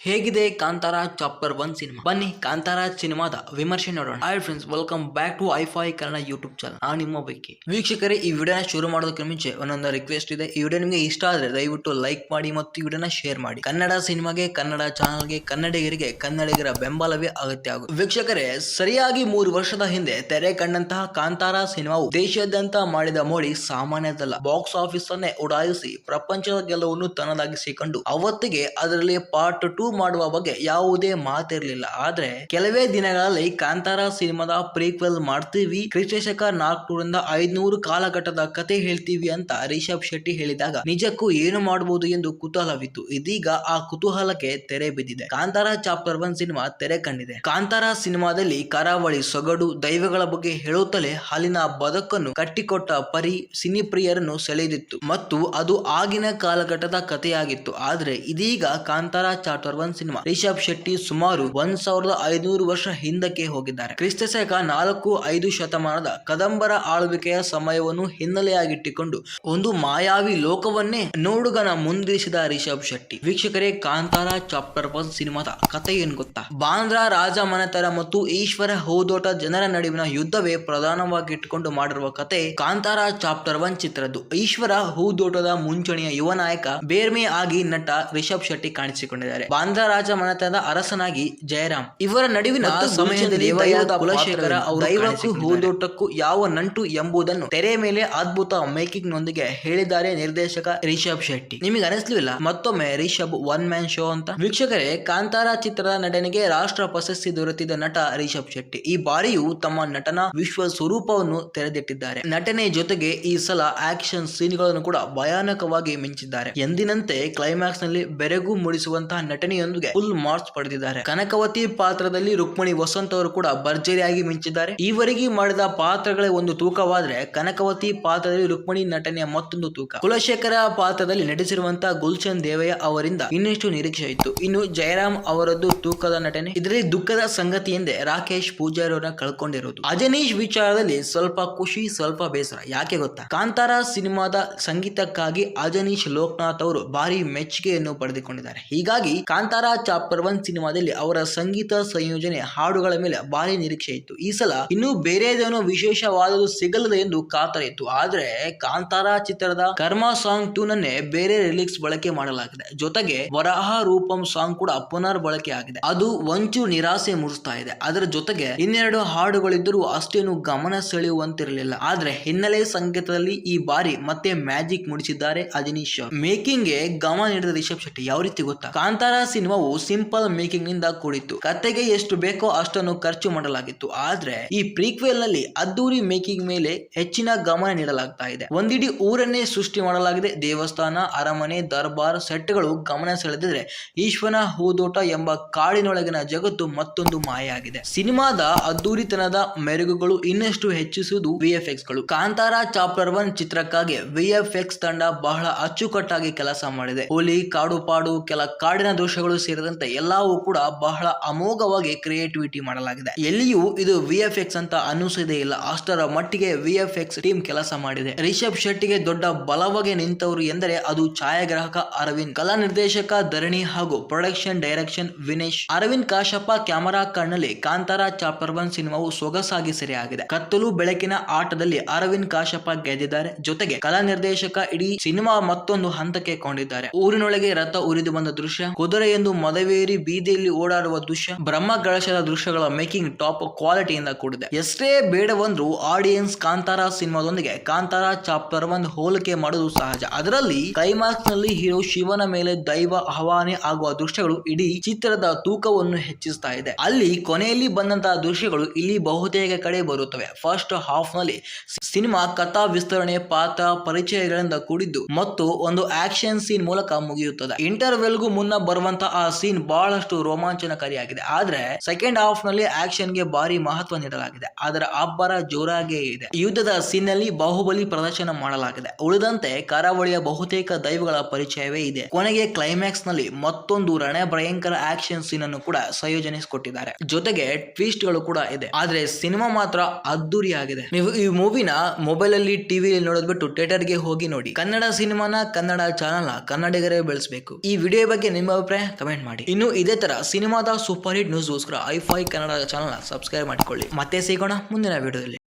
ಹೇಗಿದೆ Kantara chapter 1 cinema? ಬನ್ನಿ ಕಾಂತಾರ ಸಿನಿಮಾದ ವಿಮರ್ಶೆ ನೋಡೋಣ. Hi friends, welcome back to ಐಫೈ ಕನ್ನಡ ಯೂಟ್ಯೂಬ್ ಚಾನಲ್. ನಾನು ನಿಮ್ಮ ಬೈಕಿ ವೀಕ್ಷಕರೇ, ಈ ವಿಡಿಯೋನ ಶುರು ಮಾಡೋದಕ್ಕೆ ಮುಂಚೆ ಒಂದೊಂದು ರಿಕ್ವೆಸ್ಟ್ ಇದೆ. ಈ ವಿಡಿಯೋ ನಿಮಗೆ ಇಷ್ಟ ಆದ್ರೆ ದಯವಿಟ್ಟು ಲೈಕ್ ಮಾಡಿ ಮತ್ತು ಈ ವಿಡಿಯೋನ ಶೇರ್ ಮಾಡಿ. ಕನ್ನಡ ಸಿನಿಮಾಗೆ, ಕನ್ನಡ ಚಾನಲ್ಗೆ, ಕನ್ನಡಿಗರಿಗೆ, ಕನ್ನಡಿಗರ ಬೆಂಬಲವೇ ಅಗತ್ಯ ಆಗುತ್ತೆ. ವೀಕ್ಷಕರೇ, ಸರಿಯಾಗಿ 3 ವರ್ಷದ ಹಿಂದೆ ತೆರೆ ಕಂಡಂತಹ ಕಾಂತಾರ ಸಿನಿಮಾವು ದೇಶಾದ್ಯಂತ ಮಾಡಿದ ಮೋಡಿ ಸಾಮಾನ್ಯದಲ್ಲ. ಬಾಕ್ಸ್ ಆಫೀಸ್ ಅನ್ನೇ ಉಡಾಯಿಸಿ ಪ್ರಪಂಚದ ಗೆಲುವನ್ನು ತನ್ನದಾಗಿಸಿಕೊಂಡು ಅವತ್ತಿಗೆ ಅದರಲ್ಲಿ ಪಾರ್ಟ್ 2 ಮಾಡುವ ಬಗ್ಗೆ ಯಾವುದೇ ಮಾತಿರಲಿಲ್ಲ. ಆದ್ರೆ ಕೆಲವೇ ದಿನಗಳಲ್ಲಿ ಕಾಂತಾರ ಸಿನಿಮಾದ ಪ್ರೀಕ್ವೆಲ್ ಮಾಡ್ತೀವಿ, ಕ್ರಿಸ್ತಶಕ 400ರಿಂದ 500 ಕಾಲಘಟ್ಟದ ಕತೆ ಹೇಳ್ತೀವಿ ಅಂತ ರಿಷಬ್ ಶೆಟ್ಟಿ ಹೇಳಿದಾಗ ನಿಜಕ್ಕೂ ಏನು ಮಾಡಬಹುದು ಎಂದು ಕುತೂಹಲವಿತ್ತು. ಇದೀಗ ಆ ಕುತೂಹಲಕ್ಕೆ ತೆರೆ ಬಿದ್ದಿದೆ. ಕಾಂತಾರ ಚಾಪ್ಟರ್ 1 ಸಿನಿಮಾ ತೆರೆ ಕಂಡಿದೆ. ಕಾಂತಾರ ಸಿನಿಮಾದಲ್ಲಿ ಕರಾವಳಿ ಸೊಗಡು, ದೈವಗಳ ಬಗ್ಗೆ ಹೇಳುತ್ತಲೇ ಅಲ್ಲಿನ ಬದುಕನ್ನು ಕಟ್ಟಿಕೊಟ್ಟ ಪರಿ ಸಿನಿಪ್ರಿಯರನ್ನು ಸೆಳೆದಿತ್ತು ಮತ್ತು ಅದು ಆಗಿನ ಕಾಲಘಟ್ಟದ ಕಥೆಯಾಗಿತ್ತು. ಆದ್ರೆ ಇದೀಗ ಕಾಂತಾರ ಚಾಪ್ಟರ್ 1 ಸಿನಿಮಾ ರಿಷಬ್ ಶೆಟ್ಟಿ ಸುಮಾರು 1500 ವರ್ಷ ಹಿಂದಕ್ಕೆ ಹೋಗಿದ್ದಾರೆ. ಕ್ರಿಸ್ತಶಕ 4-5 ಶತಮಾನದ ಕದಂಬರ ಆಳ್ವಿಕೆಯ ಸಮಯವನ್ನು ಹಿನ್ನೆಲೆಯಾಗಿಟ್ಟುಕೊಂಡು ಒಂದು ಮಾಯಾವಿ ಲೋಕವನ್ನೇ ನೋಡುಗನ ಮುಂದಿರಿಸಿದ ರಿಷಬ್ ಶೆಟ್ಟಿ. ವೀಕ್ಷಕರೇ, ಕಾಂತಾರ ಚಾಪ್ಟರ್ 1 ಸಿನಿಮಾದ ಕಥೆ ಏನ್ ಗೊತ್ತಾ? ಬಾಂದ್ರಾ ರಾಜಮನೆತನ ಮತ್ತು ಈಶ್ವರ ಹೂದೋಟ ಜನರ ನಡುವಿನ ಯುದ್ಧವೇ ಪ್ರಧಾನವಾಗಿಟ್ಟುಕೊಂಡು ಮಾಡಿರುವ ಕತೆ ಕಾಂತಾರ ಚಾಪ್ಟರ್ 1 ಚಿತ್ರದ್ದು. ಈಶ್ವರ ಹೂದೋಟದ ಮುಂಚೂಣಿಯ ಯುವ ನಾಯಕ ಬೇರ್ಮೆ ಆಗಿ ನಟ ರಿಷಬ್ ಶೆಟ್ಟಿ ಕಾಣಿಸಿಕೊಂಡಿದ್ದಾರೆ. ಬಾಂದ್ರಾ ರಾಜ ಮನೆತನದ ಅರಸನಾಗಿ ಜಯರಾಮ್. ಇವರ ನಡುವಿನ ಸಮಯದಲ್ಲಿ ಕುಲಶೇಖರ ಅವರು ದೈವಕ್ಕೂ ಹೂದೋಟಕ್ಕೂ ಯಾವ ನಂಟು ಎಂಬುದನ್ನು ತೆರೆ ಮೇಲೆ ಅದ್ಭುತ ಮೇಕಿಂಗ್ ನೊಂದಿಗೆ ಹೇಳಿದ್ದಾರೆ ನಿರ್ದೇಶಕ ರಿಷಬ್ ಶೆಟ್ಟಿ. ನಿಮಗೆ ಅನಿಸ್ಲಿಲ್ಲ ಮತ್ತೊಮ್ಮೆ ರಿಷಬ್ ಒನ್ ಮ್ಯಾನ್ ಶೋ ಅಂತ? ವೀಕ್ಷಕರೇ, ಕಾಂತಾರ ಚಿತ್ರದ ನಟನೆಗೆ ರಾಷ್ಟ್ರ ಪ್ರಶಸ್ತಿ ದೊರೆತಿದ್ದ ನಟ ರಿಷಬ್ ಶೆಟ್ಟಿ ಈ ಬಾರಿಯೂ ತಮ್ಮ ನಟನ ವಿಶ್ವ ಸ್ವರೂಪವನ್ನು ತೆರೆದಿಟ್ಟಿದ್ದಾರೆ. ನಟನೆ ಜೊತೆಗೆ ಈ ಸಲ ಆಕ್ಷನ್ ಸೀನ್ಗಳನ್ನು ಕೂಡ ಭಯಾನಕವಾಗಿ ಮಿಂಚಿದ್ದಾರೆ. ಎಂದಿನಂತೆ ಕ್ಲೈಮ್ಯಾಕ್ಸ್ ನಲ್ಲಿ ಬೆರಗು ಮೂಡಿಸುವಂತಹ ನಟನೆಯೊಂದಿಗೆ ಫುಲ್ ಮಾರ್ಕ್ಸ್ ಪಡೆದಿದ್ದಾರೆ. ಕನಕವತಿ ಪಾತ್ರದಲ್ಲಿ ರುಕ್ಮಿಣಿ ವಸಂತ್ ಅವರು ಕೂಡ ಭರ್ಜರಿಯಾಗಿ ಮಿಂಚಿದ್ದಾರೆ. ಈವರೆಗೆ ಮಾಡಿದ ಪಾತ್ರಗಳೇ ಒಂದು ತೂಕವಾದ್ರೆ ಕನಕವತಿ ಪಾತ್ರದಲ್ಲಿ ರುಕ್ಮಿಣಿ ನಟನೆಯ ಮತ್ತೊಂದು ತೂಕ. ಕುಲಶೇಖರ ಪಾತ್ರದಲ್ಲಿ ನಟಿಸಿರುವಂತಹ ಗುಲ್ಶನ್ ದೇವಯ್ಯ ಅವರಿಂದ ಇನ್ನಷ್ಟು ನಿರೀಕ್ಷೆ ಇತ್ತು. ಇನ್ನು ಜಯರಾಮ್ ಅವರದ್ದು ತೂಕದ ನಟನೆ. ಇದರಲ್ಲಿ ದುಃಖದ ಸಂಗತಿ ಎಂದೇ ರಾಕೇಶ್ ಪೂಜಾರಿ ಅವರನ್ನ ಕಳ್ಕೊಂಡಿರೋದು. ಅಜನೀಶ್ ವಿಚಾರದಲ್ಲಿ ಸ್ವಲ್ಪ ಖುಷಿ, ಸ್ವಲ್ಪ ಬೇಸರ. ಯಾಕೆ ಗೊತ್ತಾ? ಕಾಂತಾರ ಸಿನಿಮಾದ ಸಂಗೀತಕ್ಕಾಗಿ ಅಜನೀಶ್ ಲೋಕನಾಥ್ ಅವರು ಭಾರಿ ಮೆಚ್ಚುಗೆಯನ್ನು ಪಡೆದುಕೊಂಡಿದ್ದಾರೆ. ಹೀಗಾಗಿ ಕಾಂತಾರ ಚಾಪ್ಟರ್ 1 ಸಿನಿಮಾದಲ್ಲಿ ಅವರ ಸಂಗೀತ ಸಂಯೋಜನೆ, ಹಾಡುಗಳ ಮೇಲೆ ಭಾರಿ ನಿರೀಕ್ಷೆ ಇತ್ತು. ಈ ಸಲ ಇನ್ನೂ ಬೇರೆದೇನೋ ವಿಶೇಷವಾದದ್ದು ಸಿಗಲಿದೆ ಎಂದು ಕಾತರ ಇತ್ತು. ಆದ್ರೆ ಕಾಂತಾರ ಚಿತ್ರದ ಕರ್ಮ ಸಾಂಗ್ 2 ನನ್ನೇ ಬೇರೆ ರಿಲೀಕ್ಸ್ ಬಳಕೆ ಮಾಡಲಾಗಿದೆ. ಜೊತೆಗೆ ವರಾಹ ರೂಪಂ ಸಾಂಗ್ ಕೂಡ ಪುನರ್ ಬಳಕೆ ಆಗಿದೆ. ಅದು ಒಂಚೂರು ನಿರಾಸೆ ಮೂಡಿಸ್ತಾ ಇದೆ. ಅದರ ಜೊತೆಗೆ ಇನ್ನೆರಡು ಹಾಡುಗಳಿದ್ದರೂ ಅಷ್ಟೇನು ಗಮನ ಸೆಳೆಯುವಂತಿರಲಿಲ್ಲ. ಆದ್ರೆ ಹಿನ್ನೆಲೆ ಸಂಗೀತದಲ್ಲಿ ಈ ಬಾರಿ ಮತ್ತೆ ಮ್ಯಾಜಿಕ್ ಮೂಡಿಸಿದ್ದಾರೆ ಅಜನೀಶ್. ಮೇಕಿಂಗ್ ಗೆ ಗಮನ ನೀಡಿದ ರಿಷಬ್ ಶೆಟ್ಟಿ ಯಾವ ರೀತಿ ಗೊತ್ತಾ? ಕಾಂತಾರ ಸಿನಿಮಾವು ಸಿಂಪಲ್ ಮೇಕಿಂಗ್ ನಿಂದ ಕೂಡಿತ್ತು. ಕತೆಗೆ ಎಷ್ಟು ಬೇಕೋ ಅಷ್ಟನ್ನು ಖರ್ಚು ಮಾಡಲಾಗಿತ್ತು. ಆದ್ರೆ ಈ ಪ್ರೀಕ್ವೆಲ್ ನಲ್ಲಿ ಅದ್ದೂರಿ ಮೇಕಿಂಗ್ ಮೇಲೆ ಹೆಚ್ಚಿನ ಗಮನ ನೀಡಲಾಗ್ತಾ ಇದೆ. ಒಂದಿಡೀ ಊರನ್ನೇ ಸೃಷ್ಟಿ ಮಾಡಲಾಗಿದೆ. ದೇವಸ್ಥಾನ, ಅರಮನೆ, ದರ್ಬಾರ್ ಸೆಟ್ಗಳು ಗಮನ ಸೆಳೆದಿದ್ರೆ ಈಶ್ವರ ಹೂದೋಟ ಎಂಬ ಕಾಡಿನೊಳಗಿನ ಜಗತ್ತು ಮತ್ತೊಂದು ಮಾಯಾಗಿದೆ. ಸಿನಿಮಾದ ಅದ್ದೂರಿತನದ ಮೆರುಗುಗಳು ಇನ್ನಷ್ಟು ಹೆಚ್ಚಿಸುವುದು VFX ಗಳು. ಕಾಂತಾರ ಚಾಪ್ಟರ್ 1 ಚಿತ್ರಕ್ಕಾಗಿ VFX ತಂಡ ಬಹಳ ಅಚ್ಚುಕಟ್ಟಾಗಿ ಕೆಲಸ ಮಾಡಿದೆ. ಹುಲಿ, ಕಾಡು ಪಾಡು, ಕೆಲ ಕಾಡಿನ ದೃಶ್ಯಗಳು ಸೇರಿದಂತೆ ಎಲ್ಲವೂ ಕೂಡ ಬಹಳ ಅಮೋಘವಾಗಿ ಕ್ರಿಯೇಟಿವಿಟಿ ಮಾಡಲಾಗಿದೆ. ಎಲ್ಲಿಯೂ ಇದು VFX ಅಂತ ಅನ್ನಿಸೋದೇ ಇಲ್ಲ. ಅಷ್ಟರ ಮಟ್ಟಿಗೆ VFX ಟೀಮ್ ಕೆಲಸ ಮಾಡಿದೆ. ರಿಷಬ್ ಶೆಟ್ಟಿಗೆ ದೊಡ್ಡ ಬಲವಾಗಿ ನಿಂತವರು ಎಂದರೆ ಅದು ಛಾಯಾಗ್ರಾಹಕ ಅರವಿಂದ್, ಕಲಾ ನಿರ್ದೇಶಕ ಧರಣಿ ಹಾಗೂ production direction Vinesh. Arvind Kashyap camera ಕಣ್ಣಲ್ಲಿ ಕಾಂತಾರ ಚಾಪ್ಟರ್ 1 ಸಿನಿಮಾವು ಸೊಗಸಾಗಿ ಸೆರೆಯಾಗಿದೆ. ಕತ್ತಲು ಬೆಳಕಿನ ಆಟದಲ್ಲಿ ಅರವಿಂದ್ ಕಾಶ್ಯಪ ಗೆದ್ದಿದ್ದಾರೆ. ಜೊತೆಗೆ ಕಲಾ ನಿರ್ದೇಶಕ ಇಡೀ ಸಿನಿಮಾ ಮತ್ತೊಂದು ಹಂತಕ್ಕೆ ಕೊಂಡಿದ್ದಾರೆ. ಊರಿನೊಳಗೆ ರಥ ಉರಿದು ಬಂದ ದೃಶ್ಯ, ಕುದುರೆಯೊಂದು ಮದವೇರಿ ಬೀದಿಯಲ್ಲಿ ಓಡಾಡುವ ದೃಶ್ಯ, ಬ್ರಹ್ಮ ಕಳಶದ ದೃಶ್ಯಗಳ ಮೇಕಿಂಗ್ ಟಾಪ್ ಕ್ವಾಲಿಟಿಯಿಂದ ಕೂಡಿದೆ. ಎಷ್ಟೇ ಬೇಡವಂದ್ರೂ ಆಡಿಯನ್ಸ್ ಕಾಂತಾರ ಸಿನಿಮಾದೊಂದಿಗೆ ಕಾಂತಾರ ಚಾಪ್ಟರ್ 1 ಹೋಲಿಕೆ ಮಾಡುವುದು ಸಹಜ. ಅದರಲ್ಲಿ ಕ್ಲೈಮ್ಯಾಕ್ಸ್ ನಲ್ಲಿ ಹೀರೋ ಶಿವನ ಮೇಲೆ ದೈವ ಆಹ್ವಾನ ಆಗುವ ದೃಶ್ಯಗಳು ಇಡೀ ಚಿತ್ರದ ತೂಕವನ್ನು ಹೆಚ್ಚಿಸ್ತಾ ಇದೆ. ಅಲ್ಲಿ ಕೊನೆಯಲ್ಲಿ ಬಂದಂತಹ ದೃಶ್ಯಗಳು ಇಲ್ಲಿ ಬಹುತೇಕ ಕಡೆ ಬರುತ್ತವೆ. ಫಸ್ಟ್ ಹಾಫ್ ನಲ್ಲಿ ಸಿನಿಮಾ ಕಥಾ ವಿಸ್ತರಣೆ, ಪಾತ್ರ ಪರಿಚಯಗಳಿಂದ ಕೂಡಿದ್ದು ಮತ್ತು ಒಂದು ಆಕ್ಷನ್ ಸೀನ್ ಮೂಲಕ ಮುಗಿಯುತ್ತದೆ. ಇಂಟರ್ವೆಲ್ಗೂ ಮುನ್ನ ಬರುವಂತಹ ಆ ಸೀನ್ ಬಹಳಷ್ಟು ರೋಮಾಂಚನಕಾರಿಯಾಗಿದೆ. ಆದ್ರೆ ಸೆಕೆಂಡ್ ಹಾಫ್ ನಲ್ಲಿ ಆಕ್ಷನ್ ಗೆ ಭಾರಿ ಮಹತ್ವ ನೀಡಲಾಗಿದೆ. ಅದರ ಅಬ್ಬರ ಜೋರಾಗಿಯೇ ಇದೆ. ಯುದ್ಧದ ಸೀನ್ ನಲ್ಲಿ ಬಾಹುಬಲಿ ಪ್ರದರ್ಶನ ಮಾಡಲಾಗಿದೆ. ಉಳಿದಂತೆ ಕರಾವಳಿಯ ಬಹುತೇಕ ದೈವಗಳ ಪರಿಚಯವೇ ಇದೆ. ಕೊನೆಗೆ ಕ್ಲೈಮ್ಯಾಕ್ಸ್ ನಲ್ಲಿ ಮತ್ತೊಂದು ರಣ ಭಯಂಕರ ಆಕ್ಷನ್ ಸೀನ್ ಅನ್ನು ಕೂಡ ಸಂಯೋಜನಿಸಿಕೊಟ್ಟಿದ್ದಾರೆ. ಜೊತೆಗೆ ಟ್ವಿಸ್ಟ್ ಗಳು ಕೂಡ ಇದೆ. ಆದ್ರೆ ಸಿನಿಮಾ ಮಾತ್ರ ಅದ್ದೂರಿಯಾಗಿದೆ. ನೀವು ಈ ಮೂವಿನ ಮೊಬೈಲ್ ಅಲ್ಲಿ, ಟಿವಿ ನೋಡೋದ್ ಬಿಟ್ಟು ಥಿಯೇಟರ್ ಗೆ ಹೋಗಿ ನೋಡಿ. ಕನ್ನಡ ಸಿನಿಮಾನ, ಕನ್ನಡ ಚಾನಲ್ ಕನ್ನಡಿಗರೇ ಬೆಳೆಸಬೇಕು. ಈ ವಿಡಿಯೋ ಬಗ್ಗೆ ನಿಮ್ಮ ಅಭಿಪ್ರಾಯ ಕಮೆಂಟ್ ಮಾಡಿ. ಇನ್ನು ಇದೇ ತರ ಸಿನಿಮಾದ ಸೂಪರ್ ಹಿಟ್ ನ್ಯೂಸ್ಗೋಸ್ಕರ ಐ5 ಕನ್ನಡ ಚಾನಲ್ ಸಬ್ಸ್ಕ್ರೈಬ್ ಮಾಡಿಕೊಳ್ಳಿ. ಮತ್ತೆ ಸಿಗೋಣ ಮುಂದಿನ ವಿಡಿಯೋದಲ್ಲಿ.